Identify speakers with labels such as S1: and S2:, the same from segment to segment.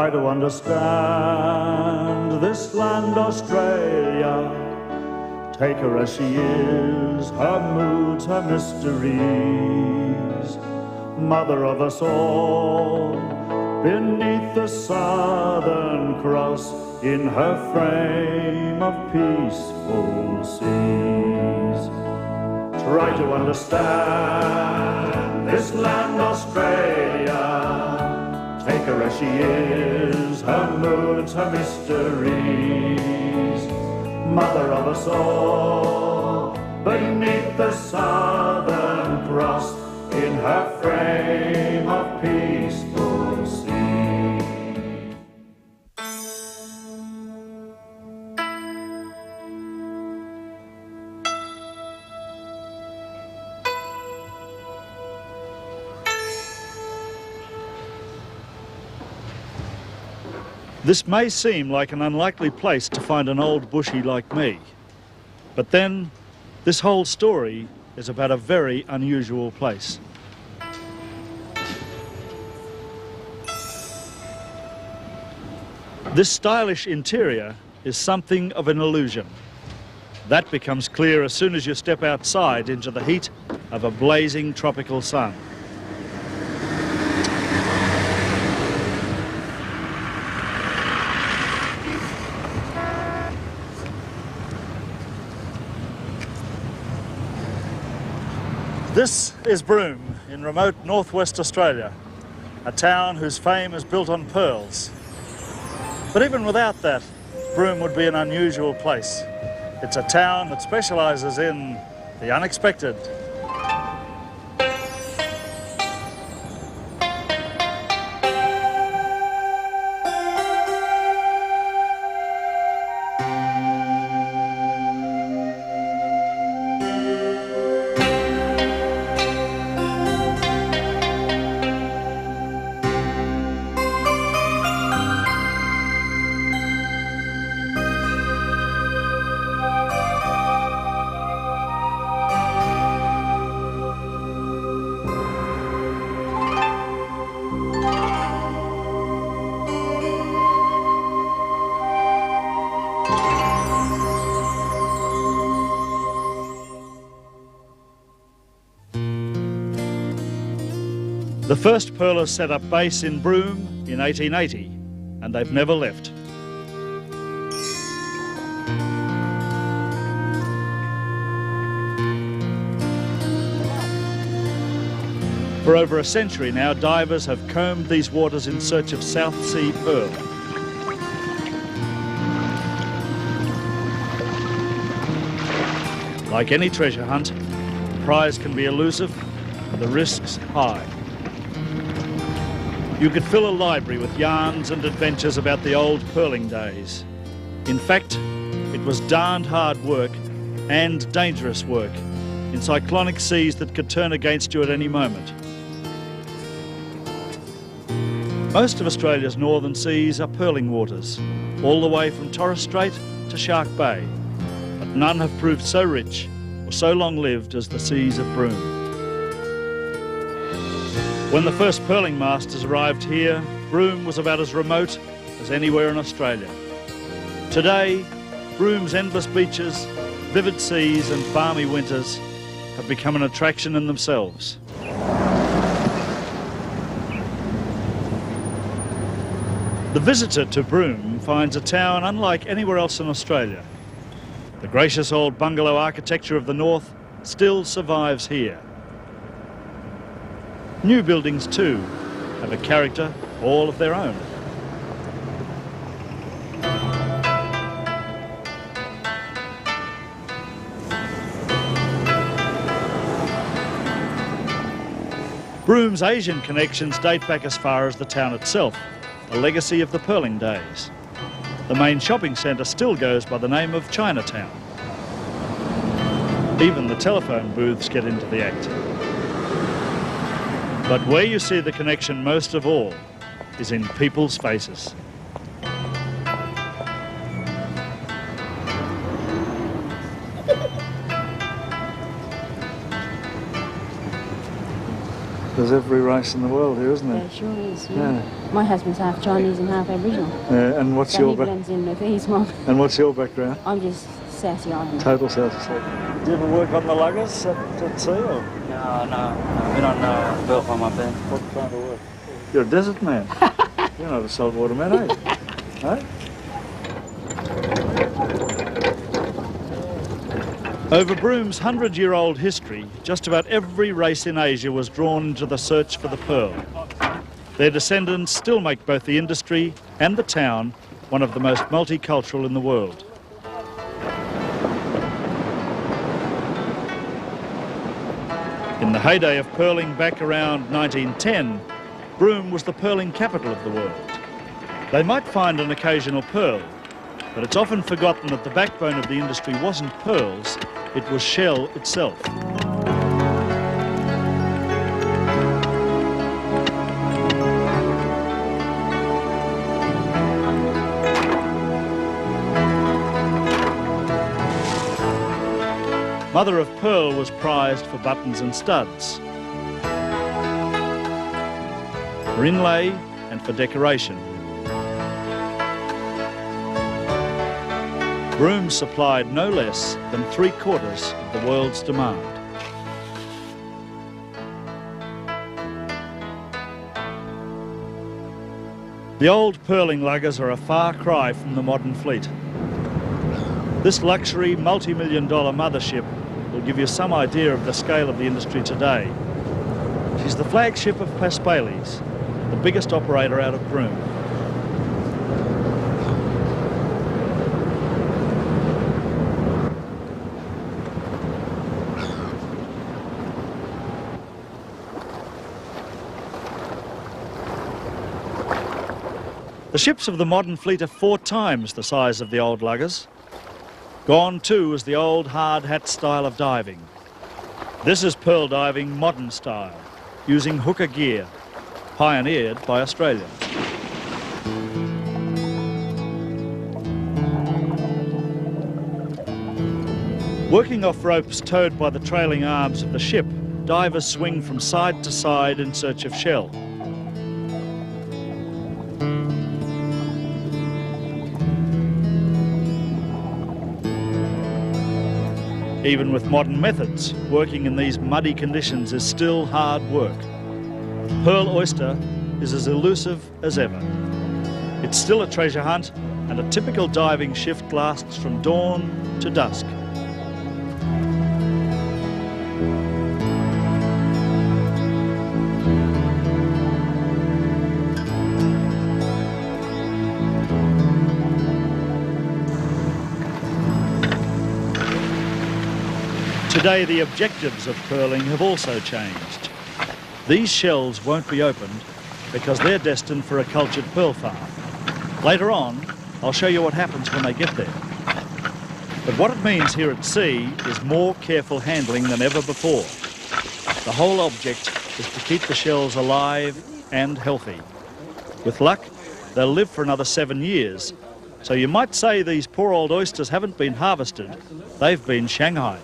S1: Try to understand this land, Australia. Take her as she is, her moods, her mysteries. Mother of us all, beneath the Southern Cross, in her frame of peaceful seas. Try to understand this land, Australia. Take her as she is, her moods, her mysteries. Mother of us all, beneath the Southern Cross, in her frame of peaceful sea.
S2: This may seem like an unlikely place to find an old bushie like me, but then this whole story is about a very unusual place. This stylish interior is something of an illusion. That becomes clear as soon as you step outside into the heat of a blazing tropical sun. This is Broome in remote northwest Australia, a town whose fame is built on pearls. But even without that, Broome would be an unusual place. It's a town that specialises in the unexpected. The first pearlers set up base in Broome in 1880, and they've never left. For over a century now, divers have combed these waters in search of South Sea pearl. Like any treasure hunt, the prize can be elusive and the risks high. You could fill a library with yarns and adventures about the old pearling days. In fact, it was darned hard work and dangerous work in cyclonic seas that could turn against you at any moment. Most of Australia's northern seas are pearling waters, all the way from Torres Strait to Shark Bay, but none have proved so rich or so long-lived as the seas of Broome. When the first pearling masters arrived here, Broome was about as remote as anywhere in Australia. Today, Broome's endless beaches, vivid seas and balmy winters have become an attraction in themselves. The visitor to Broome finds a town unlike anywhere else in Australia. The gracious old bungalow architecture of the north still survives here. New buildings, too, have a character all of their own. Broome's Asian connections date back as far as the town itself, a legacy of the pearling days. The main shopping centre still goes by the name of Chinatown. Even the telephone booths get into the act. But where you see the connection most of all is in people's faces. There's every race in the world here, isn't there?
S3: There sure is, yeah. My husband's half Chinese and half Aboriginal.
S2: Yeah, and what's
S3: so
S2: your
S3: he blends in with his mum.
S2: And what's your background?
S3: I'm just South Island.
S2: Total South Sea. Do you ever work on the luggers at sea? Or?
S4: No. I've been on built on my bed.
S2: What kind of work? You're a desert man. You're not a saltwater man, are you? Hey? Over Broome's 100-year-old history, just about every race in Asia was drawn into the search for the pearl. Their descendants still make both the industry and the town one of the most multicultural in the world. In the heyday of pearling back around 1910, Broome was the pearling capital of the world. They might find an occasional pearl, but it's often forgotten that the backbone of the industry wasn't pearls, it was shell itself. Mother of pearl was prized for buttons and studs, for inlay and for decoration. Broome supplied no less than 3/4 of the world's demand. The old pearling luggers are a far cry from the modern fleet. This luxury multi-million-dollar mothership will give you some idea of the scale of the industry today. She's the flagship of Paspalis, the biggest operator out of Broome. The ships of the modern fleet are 4 times the size of the old luggers. Gone too is the old hard hat style of diving. This is pearl diving modern style, using hooker gear, pioneered by Australia. Working off ropes towed by the trailing arms of the ship, divers swing from side to side in search of shell. Even with modern methods, working in these muddy conditions is still hard work. Pearl oyster is as elusive as ever. It's still a treasure hunt, and a typical diving shift lasts from dawn to dusk. Today, the objectives of pearling have also changed. These shells won't be opened because they're destined for a cultured pearl farm. Later on, I'll show you what happens when they get there. But what it means here at sea is more careful handling than ever before. The whole object is to keep the shells alive and healthy. With luck, they'll live for another 7 years. So you might say these poor old oysters haven't been harvested, they've been shanghaied.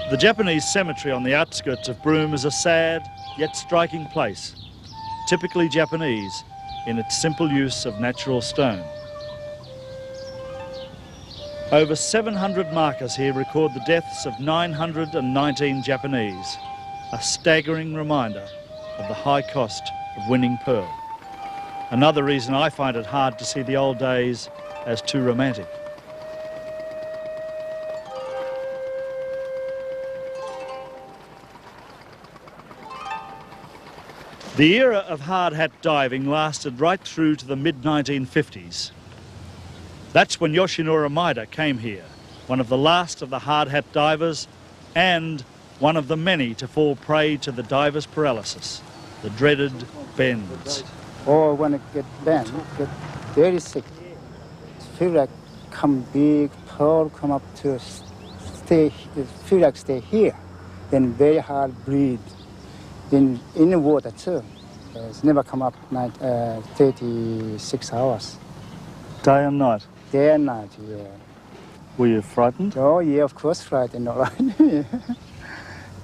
S2: The Japanese cemetery on the outskirts of Broome is a sad yet striking place, typically Japanese in its simple use of natural stone. Over 700 markers here record the deaths of 919 Japanese, a staggering reminder of the high cost of winning pearl. Another reason I find it hard to see the old days as too romantic. The era of hard hat diving lasted right through to the mid-1950s. That's when Yoshinori Maeda came here, one of the last of the hard hat divers and one of the many to fall prey to the diver's paralysis, the dreaded bends.
S5: Or when it get bent, get very sick. Feel like big pearl come up to stay, feel like stay here, then very hard breathe. In the water too. It's never come up 36 hours.
S2: Day and night.
S5: Day and night, yeah.
S2: Were you frightened?
S5: Oh, yeah, of course, frightened, all right.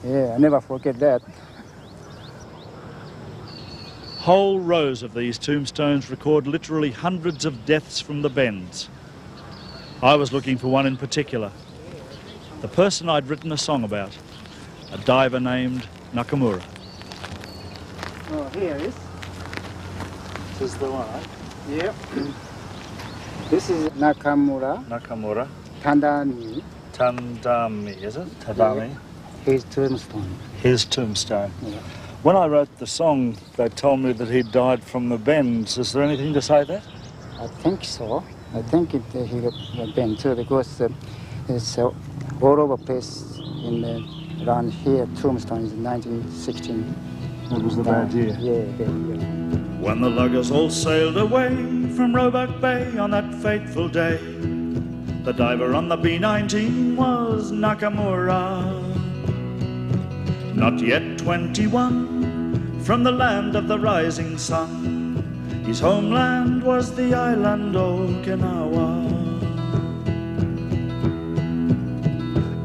S5: Yeah, I never forget that.
S2: Whole rows of these tombstones record literally hundreds of deaths from the bends. I was looking for one in particular. The person I'd written a song about. A diver named Nakamura.
S5: Oh, here is.
S2: This is the one, eh?
S5: Yep. This is Nakamura
S2: Nakamura.
S5: Tandani,
S2: Tandami, is it? Tandami.
S5: his tombstone.
S2: His tombstone.
S5: Yeah.
S2: When I wrote the song, they told me that he died from the bends. Is there anything to say that?
S5: I think so. I think he got bent too because it's all over place around here. Tombstone is 1916.
S2: It was the bad year.
S5: Yeah, bad year.
S1: When the luggers all sailed away from Roebuck Bay on that fateful day, the diver on the B-19 was Nakamura. Not yet 21, from the land of the rising sun, his homeland was the island Okinawa.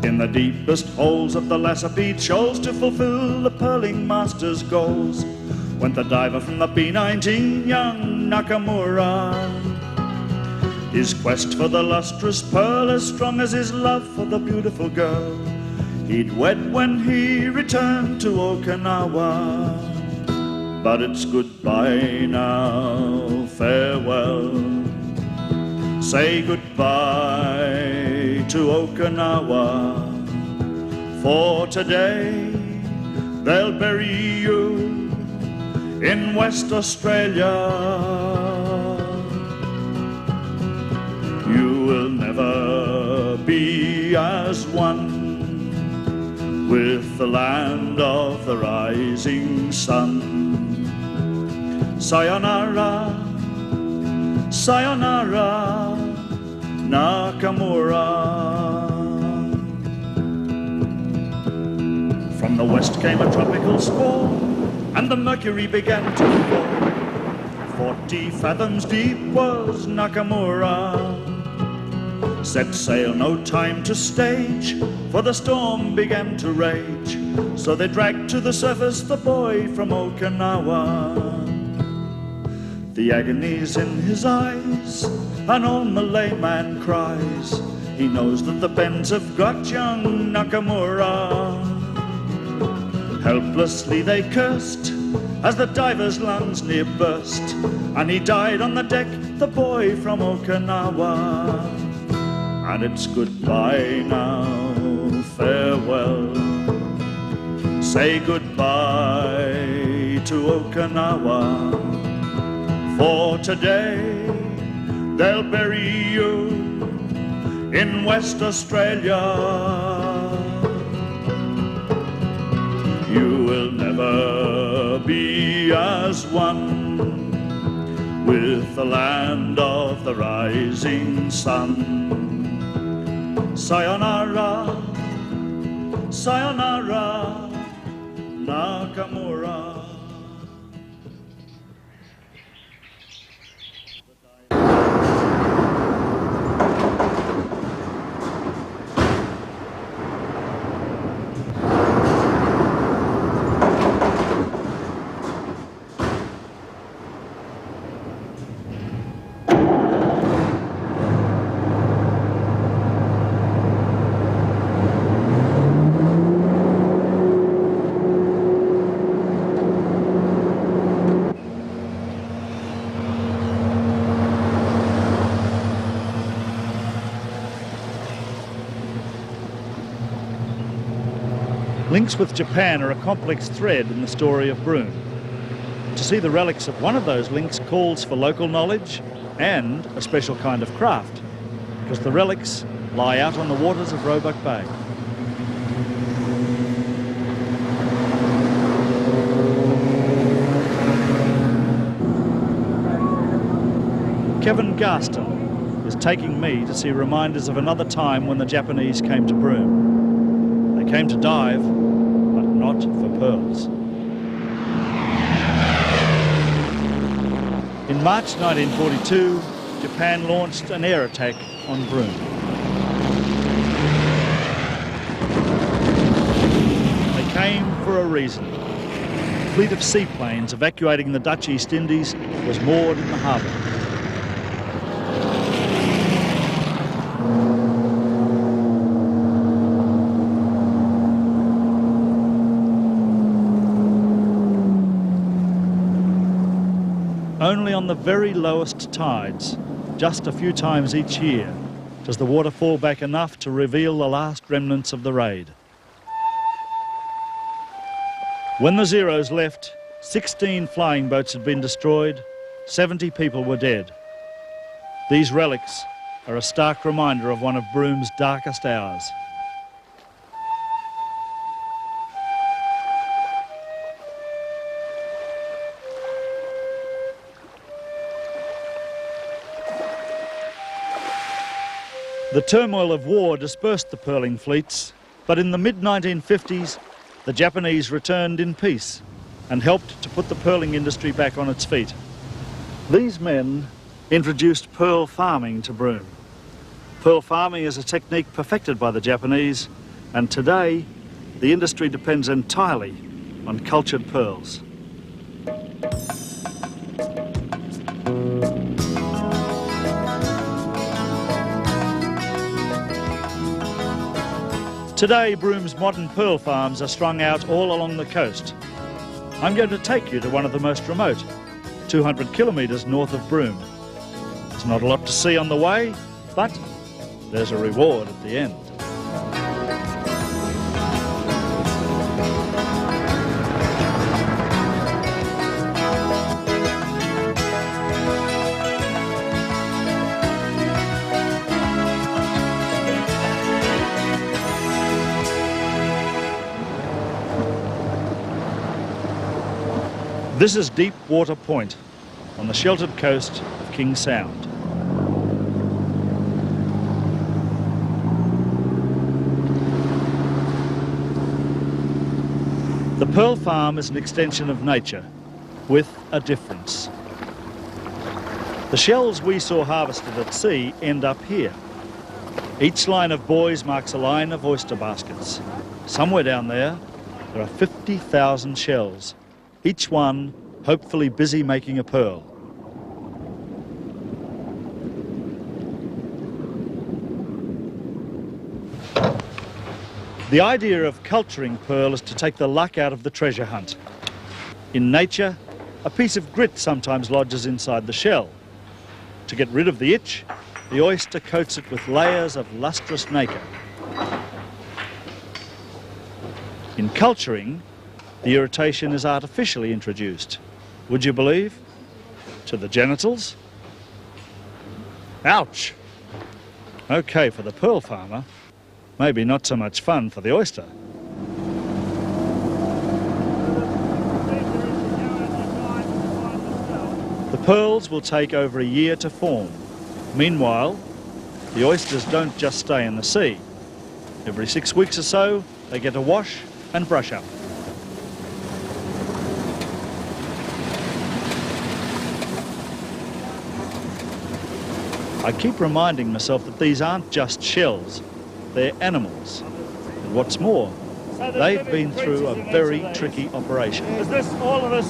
S1: In the deepest holes of the Lasapede shoals to fulfill the pearling master's goals went the diver from the B-19, young Nakamura. His quest for the lustrous pearl as strong as his love for the beautiful girl he'd wed when he returned to Okinawa. But it's goodbye now, farewell. Say goodbye to Okinawa, for today they'll bury you in West Australia. You will never be as one with the land of the rising sun. Sayonara, sayonara, Nakamura. From the west came a tropical squall, and the mercury began to fall. 40 fathoms deep was Nakamura. Set sail, no time to stage, for the storm began to rage. So they dragged to the surface the boy from Okinawa. The agony's in his eyes, an old Malay man cries. He knows that the bends have got young Nakamura. Helplessly they cursed as the diver's lungs near burst, and he died on the deck, the boy from Okinawa. And it's goodbye now, farewell. Say goodbye to Okinawa, for today they'll bury you in West Australia. You will never be as one with the land of the rising sun. Sayonara, sayonara, Nakamura.
S2: Links with Japan are a complex thread in the story of Broome. To see the relics of one of those links calls for local knowledge and a special kind of craft, because the relics lie out on the waters of Roebuck Bay. Kevin Garston is taking me to see reminders of another time when the Japanese came to Broome. They came to dive, but not for pearls. In March 1942, Japan launched an air attack on Broome. They came for a reason. A fleet of seaplanes evacuating the Dutch East Indies was moored in the harbour. Only on the very lowest tides, just a few times each year, does the water fall back enough to reveal the last remnants of the raid. When the Zeros left, 16 flying boats had been destroyed, 70 people were dead. These relics are a stark reminder of one of Broome's darkest hours. The turmoil of war dispersed the pearling fleets, but in the mid-1950s, the Japanese returned in peace and helped to put the pearling industry back on its feet. These men introduced pearl farming to Broome. Pearl farming is a technique perfected by the Japanese, and today the industry depends entirely on cultured pearls. Today, Broome's modern pearl farms are strung out all along the coast. I'm going to take you to one of the most remote, 200 kilometres north of Broome. There's not a lot to see on the way, but there's a reward at the end. This is Deepwater Point on the sheltered coast of King Sound. The pearl farm is an extension of nature, with a difference. The shells we saw harvested at sea end up here. Each line of buoys marks a line of oyster baskets. Somewhere down there are 50,000 shells, each one hopefully busy making a pearl. The idea of culturing pearl is to take the luck out of the treasure hunt. In nature, a piece of grit sometimes lodges inside the shell. To get rid of the itch, the oyster coats it with layers of lustrous nacre. In culturing, the irritation is artificially introduced. Would you believe? To the genitals. Ouch! Okay for the pearl farmer, maybe not so much fun for the oyster. The pearls will take over a year to form. Meanwhile, the oysters don't just stay in the sea. Every 6 weeks or so, they get a wash and brush up. I keep reminding myself that these aren't just shells, they're animals. And what's more, they've been through a very tricky operation. Is this, all of this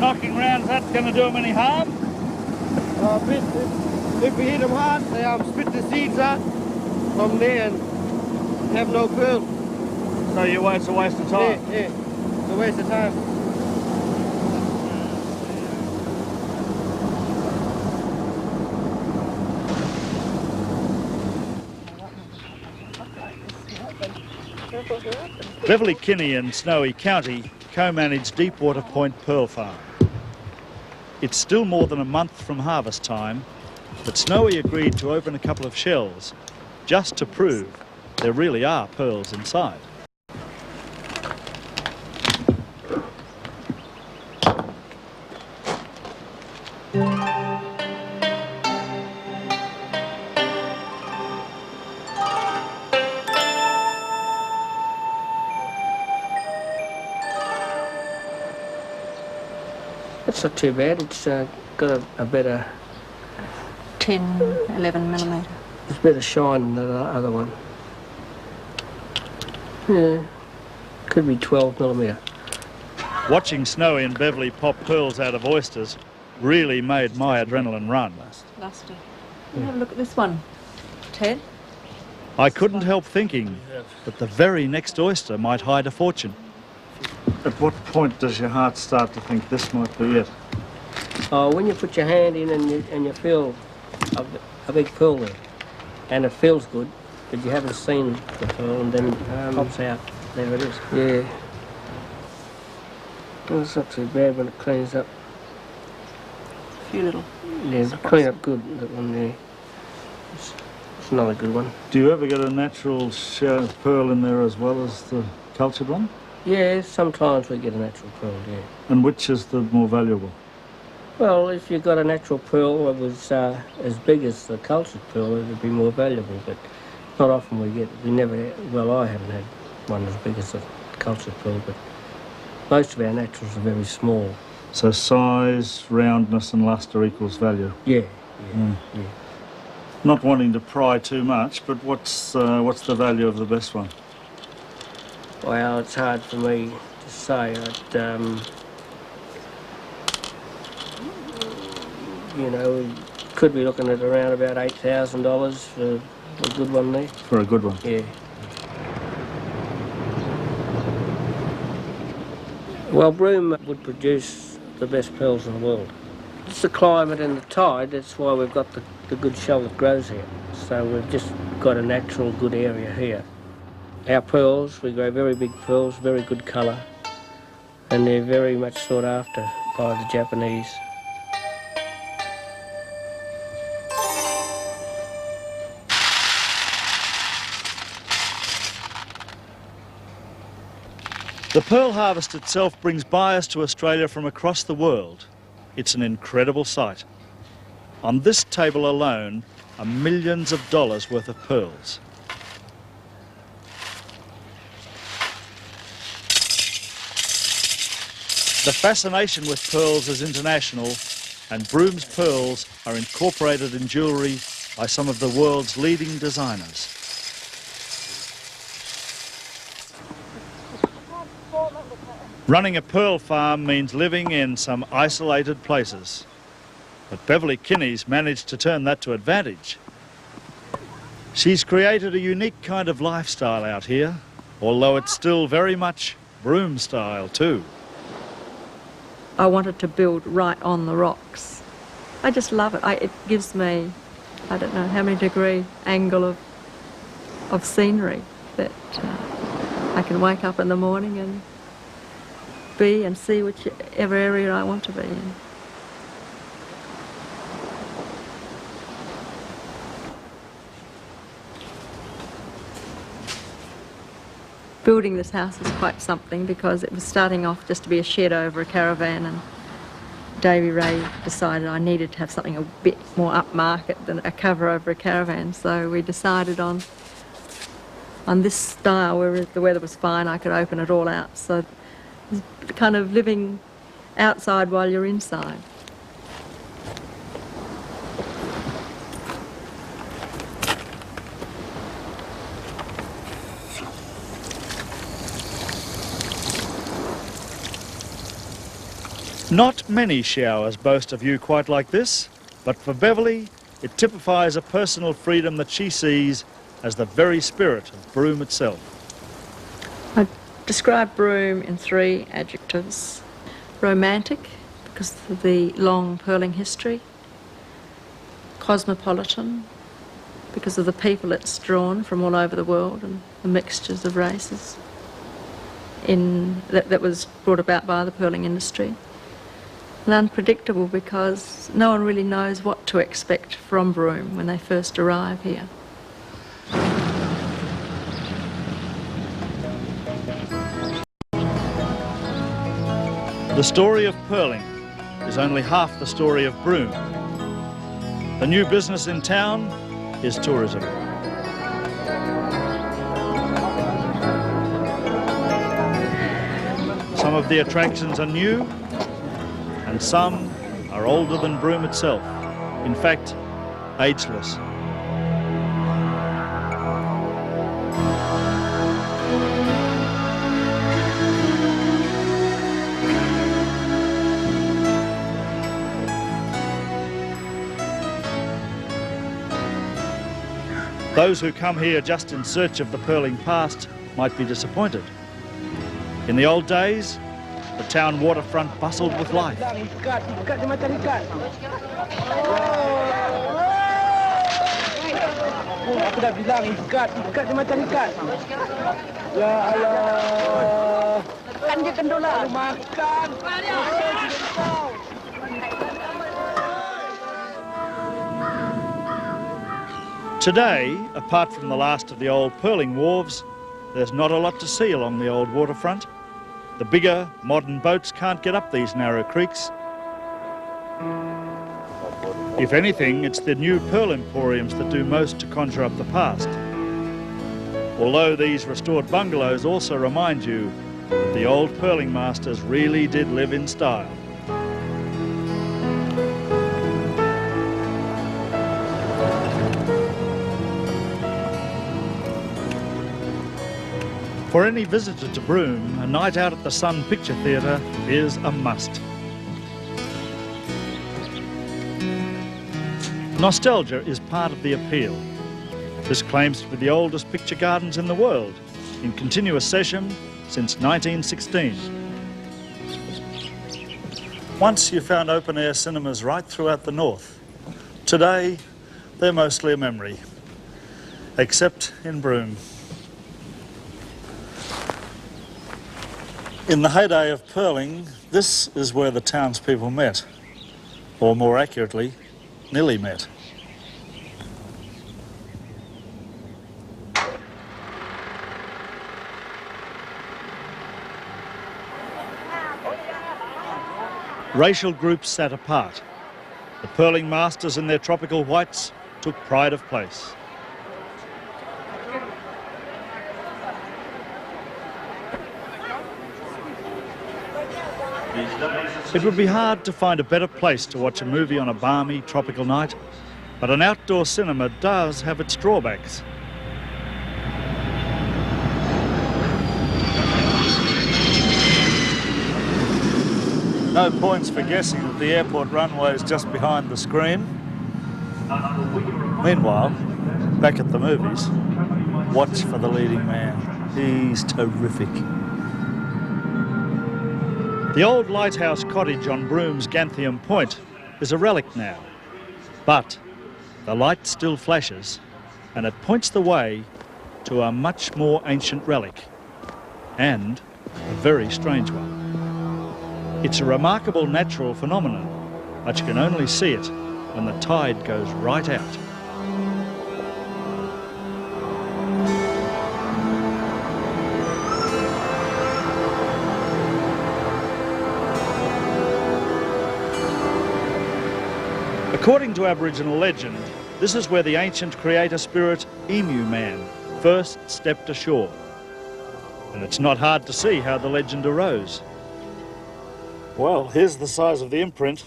S2: knocking around, is that going to do them any harm?
S6: If we hit them hard, they spit the seeds out from there and have no pearl.
S2: So it's a waste of time?
S6: Yeah, it's a waste of time.
S2: Beverly Kinney and Snowy County co-manage Deepwater Point Pearl Farm. It's still more than a month from harvest time, but Snowy agreed to open a couple of shells just to prove there really are pearls inside.
S6: It's not too bad. It's
S7: got a better...
S3: 10, 11 millimetre.
S7: It's better shine than the other one. Yeah, could be 12 millimetre.
S2: Watching Snowy and Beverly pop pearls out of oysters really made my adrenaline run.
S3: Lusty. Have a look at this one, Ted.
S2: I couldn't help thinking that the very next oyster might hide a fortune. At what point does your heart start to think this might be it?
S7: Oh, when you put your hand in and you feel a big pearl there, and it feels good, but you haven't seen the pearl, and then it pops out. There it is. Yeah. Well, it's not too bad when it cleans up.
S3: A few little.
S7: Yeah, it'll clean up good, that one there. It's another good one.
S2: Do you ever get a natural pearl in there as well as the cultured one?
S7: Yeah, sometimes we get a natural pearl, yeah.
S2: And which is the more valuable?
S7: Well, if you got a natural pearl that was as big as the cultured pearl, it would be more valuable, but not often we never, well, I haven't had one as big as the cultured pearl, but most of our naturals are very small.
S2: So size, roundness and lustre equals value?
S7: Yeah.
S2: Not wanting to pry too much, but what's the value of the best one?
S7: Well, it's hard for me to say. You know, we could be looking at around about $8,000 for a good one there.
S2: For a good one?
S7: Yeah. Well, Broome would produce the best pearls in the world. It's the climate and the tide, that's why we've got the good shell that grows here. So we've just got a natural good area here. Our pearls, we grow very big pearls, very good colour, and they're very much sought after by the Japanese.
S2: The pearl harvest itself brings buyers to Australia from across the world. It's an incredible sight. On this table alone are millions of dollars worth of pearls. The fascination with pearls is international, and Broome's pearls are incorporated in jewellery by some of the world's leading designers. Running a pearl farm means living in some isolated places. But Beverly Kinney's managed to turn that to advantage. She's created a unique kind of lifestyle out here, although it's still very much Broome style too.
S8: I wanted to build right on the rocks. I just love it. It gives me, I don't know how many degree angle of scenery that I can wake up in the morning and be and see whichever area I want to be in. Building this house was quite something because it was starting off just to be a shed over a caravan, and Davy Ray decided I needed to have something a bit more upmarket than a cover over a caravan, so we decided on this style where the weather was fine, I could open it all out. So kind of living outside while you're inside.
S2: Not many showers boast a view quite like this, but for Beverly, it typifies a personal freedom that she sees as the very spirit of Broome itself.
S8: I describe Broome in 3 adjectives. Romantic, because of the long pearling history. Cosmopolitan, because of the people it's drawn from all over the world and the mixtures of races that was brought about by the pearling industry. And unpredictable, because no one really knows what to expect from Broome when they first arrive here.
S2: The story of pearling is only half the story of Broome. The new business in town is tourism. Some of the attractions are new and some are older than Broome itself. In fact, ageless. Those who come here just in search of the pearling past might be disappointed. In the old days, the town waterfront bustled with life. Today, apart from the last of the old pearling wharves, there's not a lot to see along the old waterfront. The bigger, modern boats can't get up these narrow creeks. If anything, it's the new pearl emporiums that do most to conjure up the past. Although these restored bungalows also remind you that the old pearling masters really did live in style. For any visitor to Broome, a night out at the Sun Picture Theatre is a must. Nostalgia is part of the appeal. This claims to be the oldest picture gardens in the world, in continuous session since 1916. Once you found open-air cinemas right throughout the north. Today, they're mostly a memory, except in Broome. In the heyday of pearling, this is where the townspeople met, or more accurately, nearly met. Racial groups sat apart. The pearling masters in their tropical whites took pride of place. It would be hard to find a better place to watch a movie on a balmy tropical night, but an outdoor cinema does have its drawbacks. No points for guessing that the airport runway is just behind the screen. Meanwhile, back at the movies, watch for the leading man. He's terrific. The old lighthouse cottage on Broome's Ganthium Point is a relic now, but the light still flashes and it points the way to a much more ancient relic, and a very strange one. It's a remarkable natural phenomenon, but you can only see it when the tide goes right out. According to Aboriginal legend, this is where the ancient creator spirit, Emu Man, first stepped ashore. And it's not hard to see how the legend arose. Well, here's the size of the imprint,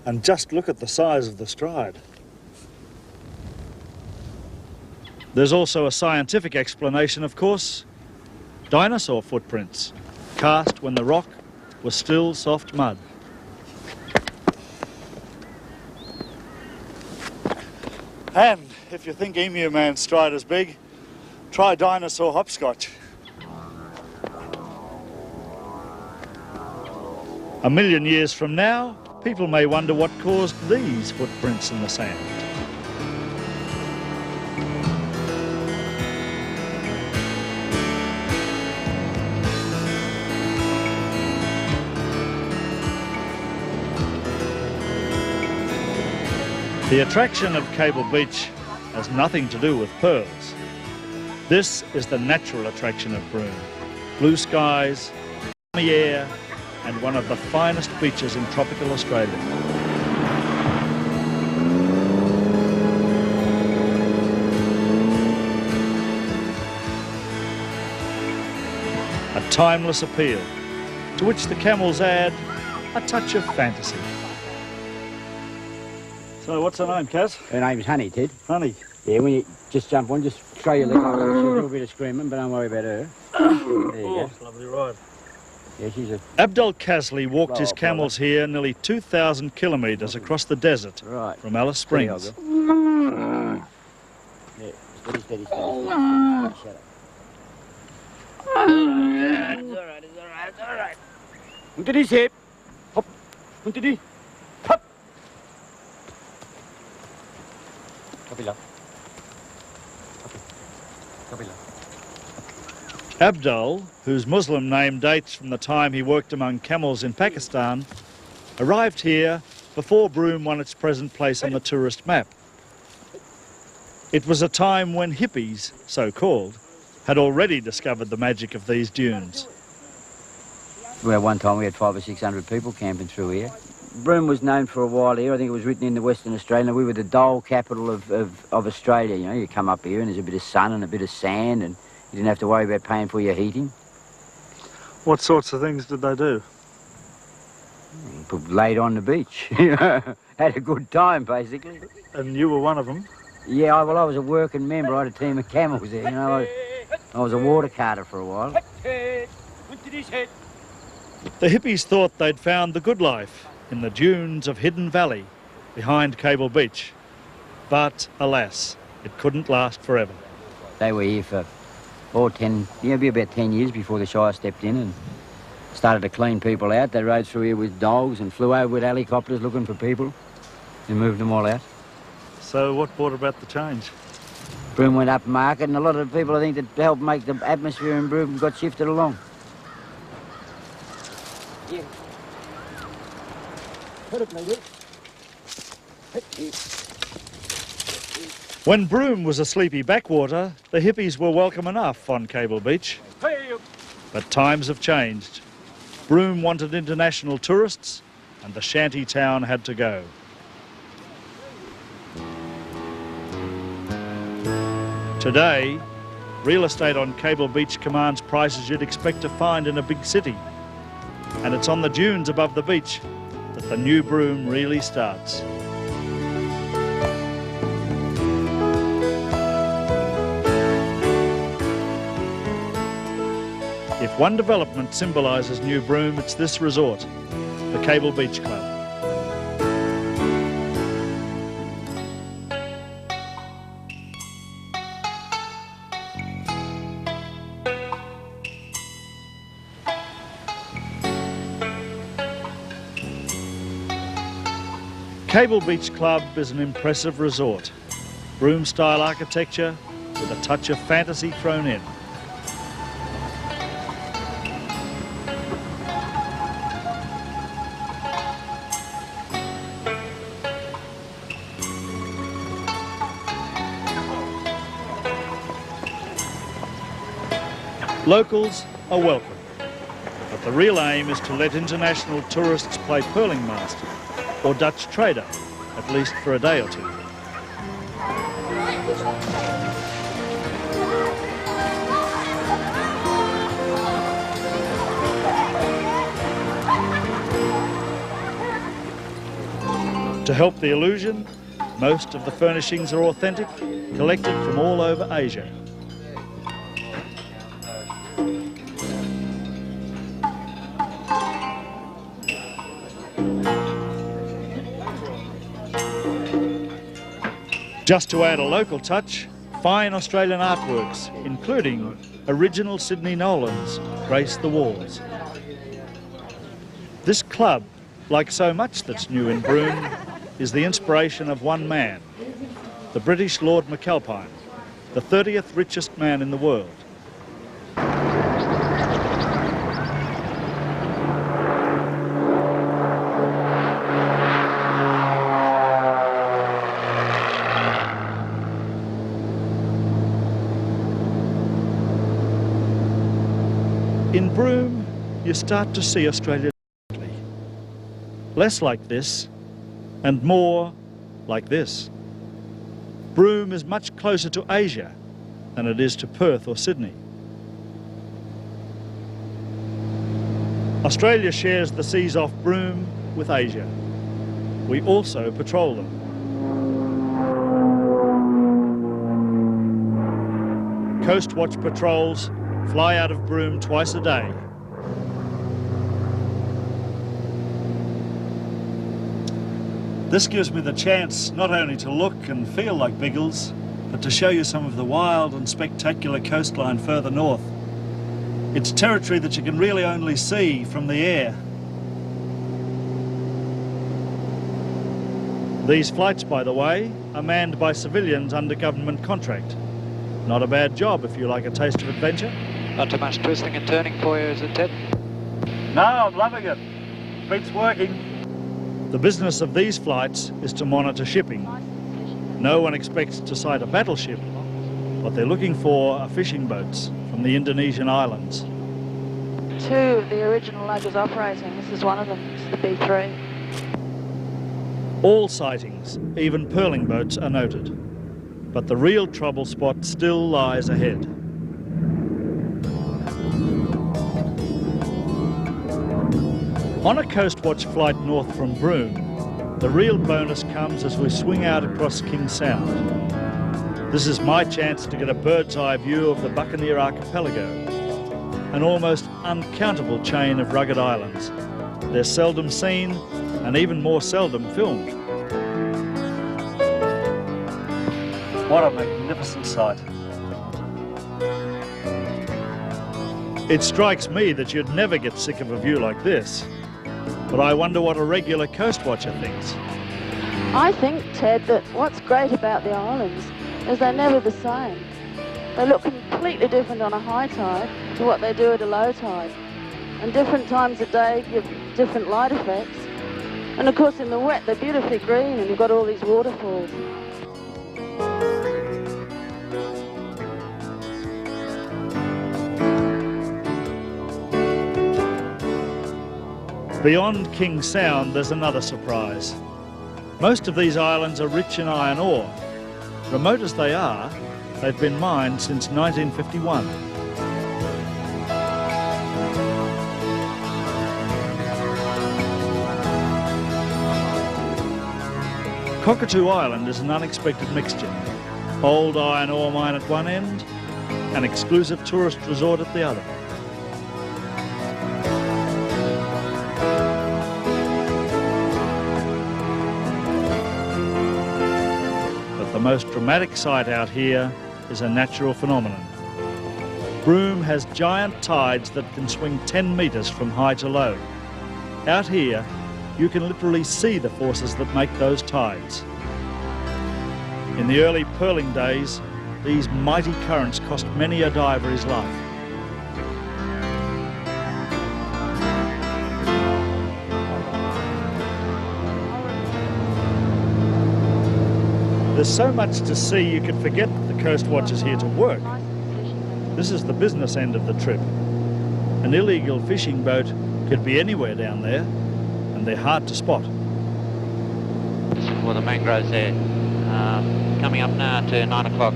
S2: and just look at the size of the stride. There's also a scientific explanation, of course. Dinosaur footprints, cast when the rock was still soft mud. And if you think Emu Man's stride is big, try dinosaur hopscotch. A million years from now, people may wonder what caused these footprints in the sand. The attraction of Cable Beach has nothing to do with pearls. This is the natural attraction of Broome. Blue skies, sunny air, and one of the finest beaches in tropical Australia. A timeless appeal, to which the camels add a touch of fantasy. So what's her name, Kaz?
S5: Her name's Honey, Ted.
S2: Honey.
S5: Yeah, when you just jump on, just throw your leg up. She'll do a bit of screaming, but don't worry about her. There you go.
S2: Lovely ride.
S5: Yeah, she's a...
S2: Abdul Kazli walked his camels here nearly 2,000 kilometres across the desert from Alice Springs.
S5: Yeah, steady. Shut up. It's all right. Onto this hip. Hop. Onto this. Hop. Copy, love. Copy, love.
S2: Abdul, whose Muslim name dates from the time he worked among camels in Pakistan, arrived here before Broome won its present place on the tourist map. It was a time when hippies, so-called, had already discovered the magic of these dunes.
S5: Well, one time we had 500 or 600 people camping through here. Broome was known for a while here. I think it was written in the Western Australia. We were the dole capital of Australia. You know, you come up here and there's a bit of sun and a bit of sand and you didn't have to worry about paying for your heating.
S2: What sorts of things did they do?
S5: Laid on the beach, you know, had a good time, basically.
S2: And you were one of them?
S5: Yeah, I was a working member. I had a team of camels there, you know. I was a water carter for a while.
S2: The hippies thought they'd found the good life in the dunes of Hidden Valley behind Cable Beach. But, alas, it couldn't last forever.
S5: They were here for, about 10 years before the Shire stepped in and started to clean people out. They rode through here with dogs and flew over with helicopters looking for people and moved them all out.
S2: So what brought about the change?
S5: Broome went up market and a lot of people, I think, that helped make the atmosphere in Broome got shifted along. Yeah.
S2: When Broome was a sleepy backwater, the hippies were welcome enough on Cable Beach. But times have changed. Broome wanted international tourists and the shanty town had to go. Today, real estate on Cable Beach commands prices you'd expect to find in a big city. And it's on the dunes above the beach that the new Broome really starts. If one development symbolises New Broome, it's this resort, the Cable Beach Club. Cable Beach Club is an impressive resort, Broome-style architecture with a touch of fantasy thrown in. Locals are welcome, but the real aim is to let international tourists play Pearling Master or Dutch Trader, at least for a day or two. To help the illusion, most of the furnishings are authentic, collected from all over Asia. Just to add a local touch, fine Australian artworks, including original Sydney Nolans, grace the walls. This club, like so much that's new in Broome, is the inspiration of one man, the British Lord McAlpine, the 30th richest man in the world. In Broome, you start to see Australia differently. Less like this, and more like this. Broome is much closer to Asia than it is to Perth or Sydney. Australia shares the seas off Broome with Asia. We also patrol them. Coast Watch patrols fly out of Broome twice a day. This gives me the chance not only to look and feel like Biggles, but to show you some of the wild and spectacular coastline further north. It's territory that you can really only see from the air. These flights, by the way, are manned by civilians under government contract. Not a bad job if you like a taste of adventure.
S9: Not too much twisting and turning for you, is it, Ted?
S2: No, I'm loving it. Beats working. The business of these flights is to monitor shipping. No one expects to sight a battleship. What they're looking for are fishing boats from the Indonesian islands.
S10: Two of the original luggers operating. This is one of them. This is the B3.
S2: All sightings, even pearling boats, are noted. But the real trouble spot still lies ahead. On a Coast Watch flight north from Broome, the real bonus comes as we swing out across King Sound. This is my chance to get a bird's eye view of the Buccaneer Archipelago, an almost uncountable chain of rugged islands. They're seldom seen and even more seldom filmed. What a magnificent sight. It strikes me that you'd never get sick of a view like this. But I wonder what a regular coast watcher thinks.
S10: I think, Ted, that what's great about the islands is they're never the same. They look completely different on a high tide to what they do at a low tide. And different times of day give different light effects. And of course in the wet they're beautifully green and you've got all these waterfalls.
S2: Beyond King Sound, there's another surprise. Most of these islands are rich in iron ore. Remote as they are, they've been mined since 1951. Cockatoo Island is an unexpected mixture. Old iron ore mine at one end, an exclusive tourist resort at the other. The most dramatic sight out here is a natural phenomenon. Broome has giant tides that can swing 10 metres from high to low. Out here, you can literally see the forces that make those tides. In the early pearling days, these mighty currents cost many a diver his life. There's so much to see you could forget that the Coast Watch is here to work. This is the business end of the trip. An illegal fishing boat could be anywhere down there, and they're hard to spot.
S9: Well, the mangroves there. Coming up now to 9 o'clock.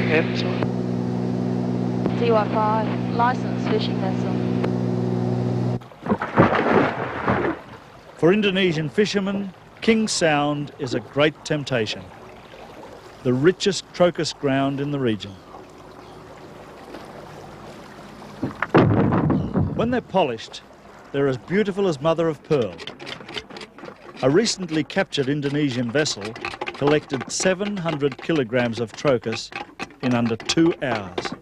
S9: Yep.
S10: DY5, licensed fishing vessel.
S2: For Indonesian fishermen, King Sound is a great temptation. The richest crocus ground in the region. When they're polished, they're as beautiful as mother of pearl. A recently captured Indonesian vessel collected 700 kilograms of crocus in under 2 hours.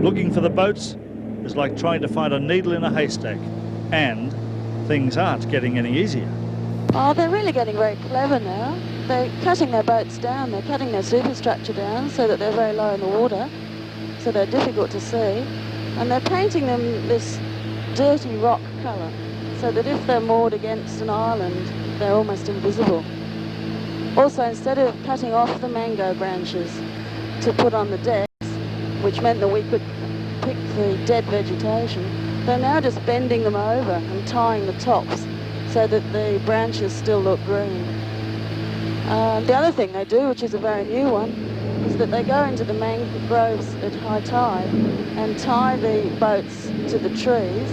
S2: Looking for the boats is like trying to find a needle in a haystack, and things aren't getting any easier.
S10: Oh, they're really getting very clever now. They're cutting their boats down, they're cutting their superstructure down so that they're very low in the water, so they're difficult to see, and they're painting them this dirty rock colour, so that if they're moored against an island, they're almost invisible. Also, instead of cutting off the mango branches to put on the decks, which meant that we could pick the dead vegetation, they're now just bending them over and tying the tops so that the branches still look green. The other thing they do, which is a very new one, is that they go into the mangroves at high tide and tie the boats to the trees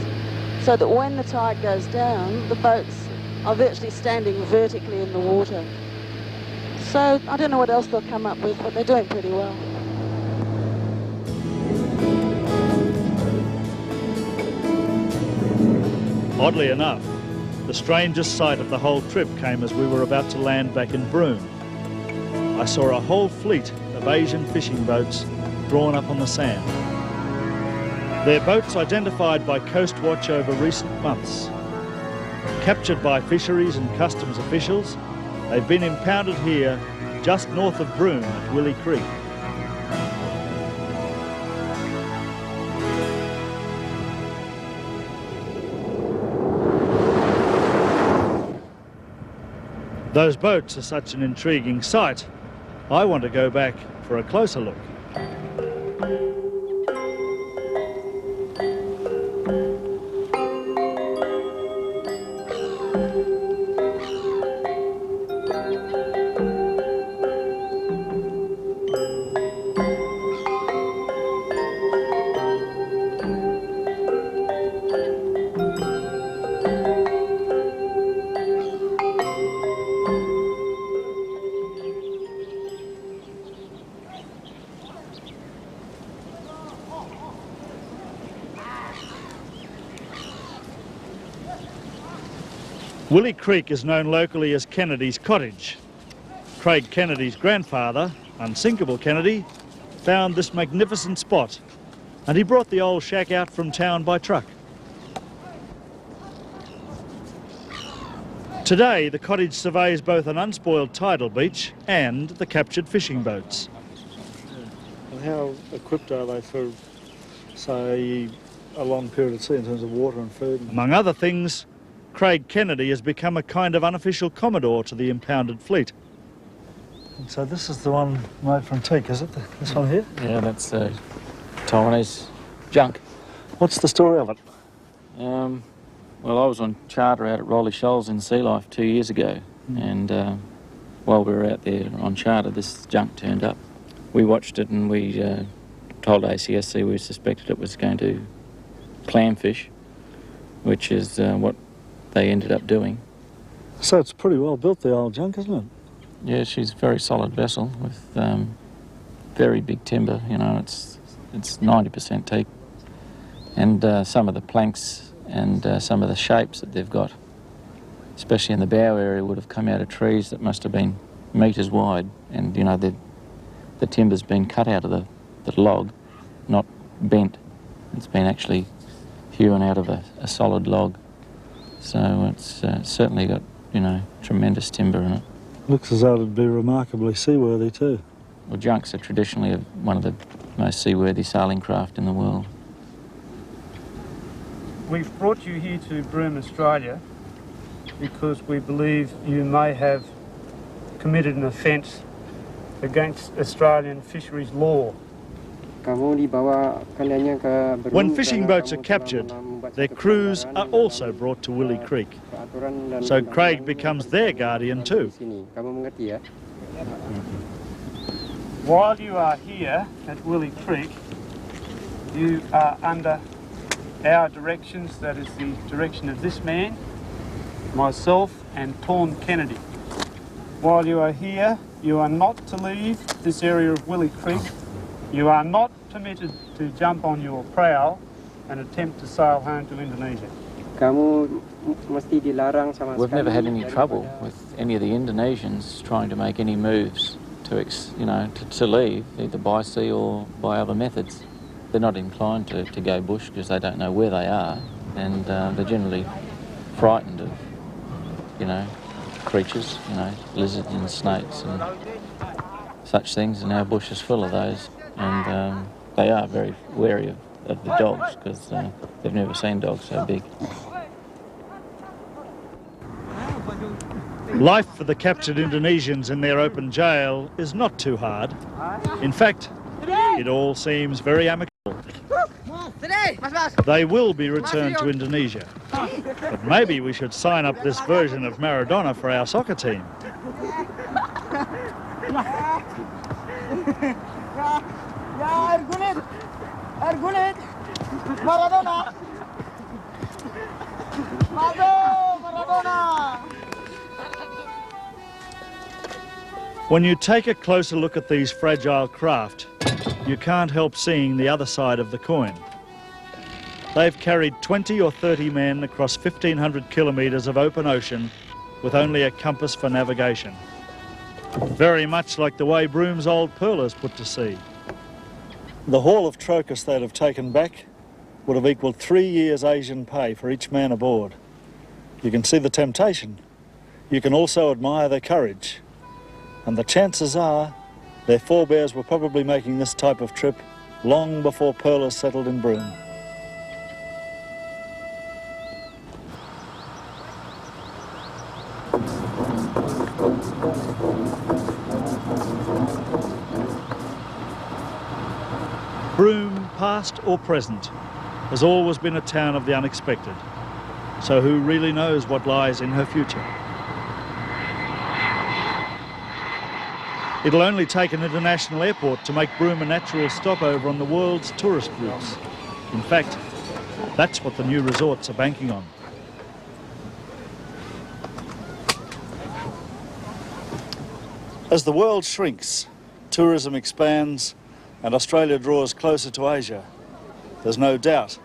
S10: so that when the tide goes down, the boats are virtually standing vertically in the water. So I don't know what else they'll come up with, but they're doing pretty well.
S2: Oddly enough, the strangest sight of the whole trip came as we were about to land back in Broome. I saw a whole fleet of Asian fishing boats drawn up on the sand. They're boats identified by Coast Watch over recent months. Captured by fisheries and customs officials, they've been impounded here just north of Broome at Willie Creek. Those boats are such an intriguing sight. I want to go back for a closer look. Willie Creek is known locally as Kennedy's Cottage. Craig Kennedy's grandfather, Unsinkable Kennedy, found this magnificent spot, and he brought the old shack out from town by truck. Today, the cottage surveys both an unspoiled tidal beach and the captured fishing boats. And how equipped are they for, say, a long period of sea in terms of water and food? Among other things, Craig Kennedy has become a kind of unofficial commodore to the impounded fleet. And so this is the one made from teak, is it? This one here?
S9: Yeah, that's Taiwanese junk.
S2: What's the story of it?
S9: Well, I was on charter out at Rolly Shoals in Sea Life 2 years ago, and while we were out there on charter, this junk turned up. We watched it and we told ACSC we suspected it was going to clamfish, which is what they ended up doing.
S2: So it's pretty well built, the old junk, isn't it?
S9: Yeah, she's a very solid vessel with very big timber. You know, it's 90% teak, and some of the planks and some of the shapes that they've got, especially in the bow area, would have come out of trees that must have been metres wide, and you know the timber's been cut out of the log, not bent. It's been actually hewn out of a solid log. So it's certainly got, you know, tremendous timber in it.
S2: Looks as though it'd be remarkably seaworthy too.
S9: Well, junks are traditionally one of the most seaworthy sailing craft in the world.
S11: We've brought you here to Broome, Australia, because we believe you may have committed an offence against Australian fisheries law.
S2: When fishing boats are captured, their crews are also brought to Willie Creek. So Craig becomes their guardian too.
S11: While you are here at Willie Creek, you are under our directions, that is the direction of this man, myself and Tawn Kennedy. While you are here, you are not to leave this area of Willie Creek. You are not permitted to jump on your prow and attempt to sail home to Indonesia.
S9: We've never had any trouble with any of the Indonesians trying to make any moves to leave, either by sea or by other methods. They're not inclined to go bush because they don't know where they are, and they're generally frightened of, creatures, lizards and snakes and such things, and our bush is full of those. And they are very wary of the dogs because they've never seen dogs so big.
S2: Life for the captured Indonesians in their open jail is not too hard. In fact, it all seems very amicable. They will be returned to Indonesia. But maybe we should sign up this version of Maradona for our soccer team.
S6: Maradona! Maradona!
S2: When you take a closer look at these fragile craft, you can't help seeing the other side of the coin. They've carried 20 or 30 men across 1,500 kilometres of open ocean with only a compass for navigation. Very much like the way Broome's old pearlers put to sea. The haul of trocus they'd have taken back would have equalled 3 years' Asian pay for each man aboard. You can see the temptation. You can also admire their courage. And the chances are their forebears were probably making this type of trip long before pearlers settled in Broome. Broome, past or present, has always been a town of the unexpected. So who really knows what lies in her future? It'll only take an international airport to make Broome a natural stopover on the world's tourist routes. In fact, that's what the new resorts are banking on. As the world shrinks, tourism expands, and Australia draws closer to Asia, there's no doubt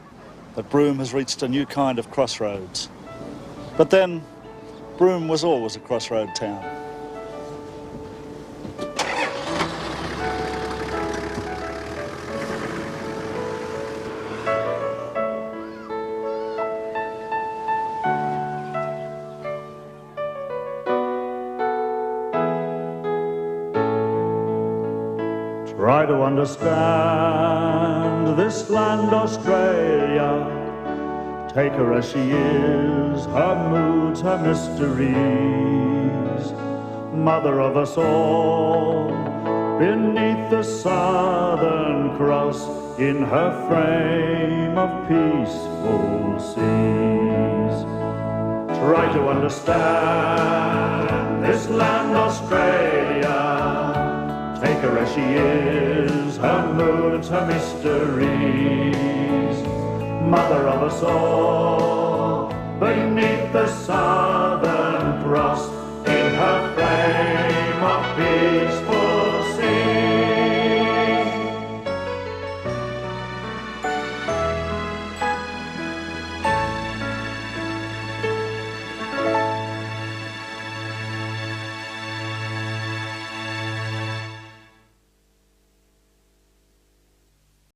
S2: that Broome has reached a new kind of crossroads. But then, Broome was always a crossroad town.
S1: Try to understand this land, Australia. Take her as she is, her moods, her mysteries. Mother of us all, beneath the Southern Cross, in her frame of peaceful seas. Try to understand this land, Australia. Take her as she is, her moods, her mysteries. Mother of us all, beneath the sun.